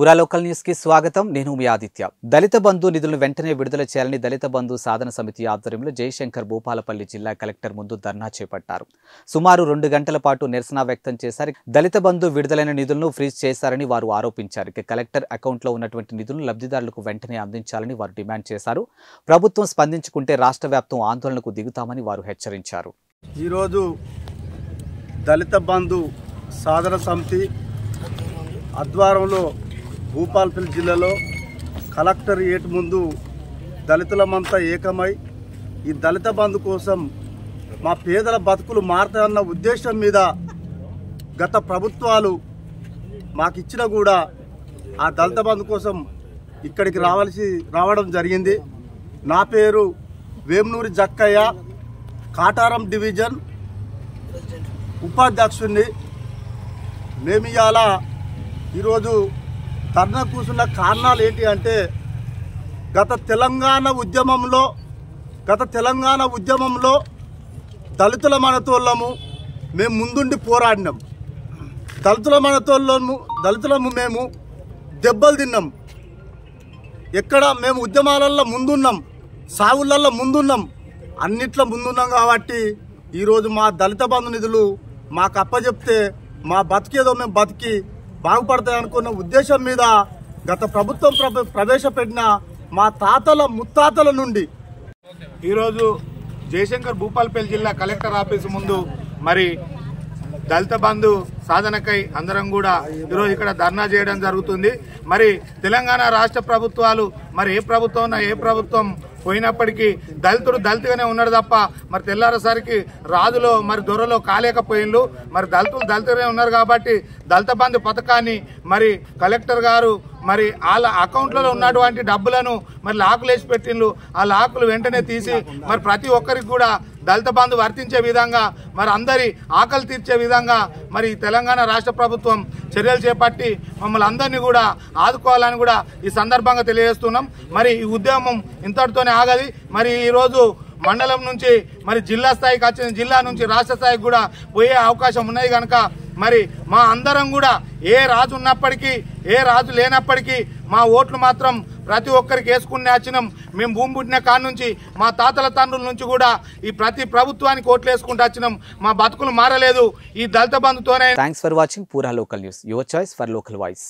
పురా local news కి స్వాగతం. నేను మీ ఆదిత్య. దళిత బంధు నిధులను వెంటనే విడుదల చేయాలని దళిత బంధు సాధన సమితి ఆధ్వర్యంలో జయశంకర్ భూపాలపల్లి జిల్లా కలెక్టర్ ముందు ధర్నా చేపట్టారు. సుమారు 2 గంటల పాటు నిరసన వ్యక్తం చేశారు. దళిత బంధు విడుదలైన నిధులను ఫ్రీజ్ చేశారని వారు ఆరోపించారు. కలెక్టర్ అకౌంట్లో ఉన్నటువంటి నిధులను లబ్ధిదారులకు వెంటనే అందించాలని వారు డిమాండ్ చేశారు. ప్రభుత్వం స్పందించుకుంటే రాష్ట్ర వ్యాప్తం ఆందోళనకు దిగుతామని వారు హెచ్చరించారు. ఈరోజు దళిత బంధు సాధన సమితి ఆధ్వర్యంలో భూపాలపల్లి జిల్లాలో కలెక్టర్ ఏటు ముందు దళితులమంతా ఏకమై ఈ దళిత బంధు కోసం మా పేదల బతుకులు మారుతాయన్న ఉద్దేశం మీద గత ప్రభుత్వాలు మాకు ఇచ్చినా కూడా ఆ దళిత బంధు కోసం ఇక్కడికి రావడం జరిగింది. నా పేరు వేమనూరి జక్కయ్య, కాటారం డివిజన్ ఉపాధ్యక్షుడిని. మేము ఇవాళ ఈరోజు ధర్నా కూర్చున్న కారణాలు ఏంటి అంటే గత తెలంగాణ ఉద్యమంలో దళితుల మనతోళ్ళము మేము ముందుండి పోరాడినాం. దళితులము మేము దెబ్బలు తిన్నాం. ఎక్కడ మేము ఉద్యమాలలో ముందున్నాం, సాగులలో ముందున్నాం, అన్నిట్లో ముందున్నాం. కాబట్టి ఈరోజు మా దళిత బంధు నిధులు మాకు అప్పచెప్తే మా బతికేదో మేము బతికి బాగుపడతాయనుకున్న ఉద్దేశం మీద గత ప్రభుత్వం ప్రవేశపెట్టిన మా తాతల ముత్తాతల నుండి ఈరోజు జయశంకర్ భూపాలపల్లి జిల్లా కలెక్టర్ ఆఫీసు ముందు మరి దళిత బంధు సాధనకై అందరం కూడా ఈరోజు ఇక్కడ ధర్నా చేయడం జరుగుతుంది. మరి తెలంగాణ రాష్ట్ర ప్రభుత్వాలు మరి ఏ ప్రభుత్వం పోయినప్పటికీ దళితుడు దళితుగానే ఉన్నాడు తప్ప మరి తెల్లారేసరికి రాజులో మరి దొరలో కాలేకపోయిండ్రు. మరి దళితుగానే ఉన్నారు కాబట్టి దళిత బంధు పథకాన్ని మరి కలెక్టర్ గారు మరి వాళ్ళ అకౌంట్లలో ఉన్నటువంటి డబ్బులను మరి లాకులు వేసి పెట్టిండ్రు. ఆ లాకులు వెంటనే తీసి మరి ప్రతి ఒక్కరికి కూడా దళిత బంధు వర్తించే విధంగా మరి అందరి ఆకలి తీర్చే విధంగా మరి తెలంగాణ రాష్ట్ర ప్రభుత్వం చర్యలు చేపట్టి మమ్మల్ని అందరినీ కూడా ఆదుకోవాలని కూడా ఈ సందర్భంగా తెలియజేస్తున్నాం. మరి ఈ ఉద్యమం ఇంతటితోనే ఆగది. మరి ఈరోజు మండలం నుంచి మరి జిల్లా స్థాయికి వచ్చిన, జిల్లా నుంచి రాష్ట్ర స్థాయికి కూడా పోయే అవకాశం ఉన్నాయి కనుక మరి మా అందరం కూడా ఏ రాజు ఉన్నప్పటికీ ఏ రాజు లేనప్పటికీ మా ఓట్లు మాత్రం ప్రతి ఒక్కరికి వేసుకునే వచ్చినాం. మేము భూమి పుట్టిన కాడ నుంచి మా తాతల తండ్రుల నుంచి కూడా ఈ ప్రతి ప్రభుత్వానికి ఓట్లు వేసుకుంటూ వచ్చినాం. మా బతుకులు మారలేదు ఈ దళిత బంధుతోనే. థ్యాంక్స్ ఫర్ వాచింగ్ పురా local news, your choice for local voice.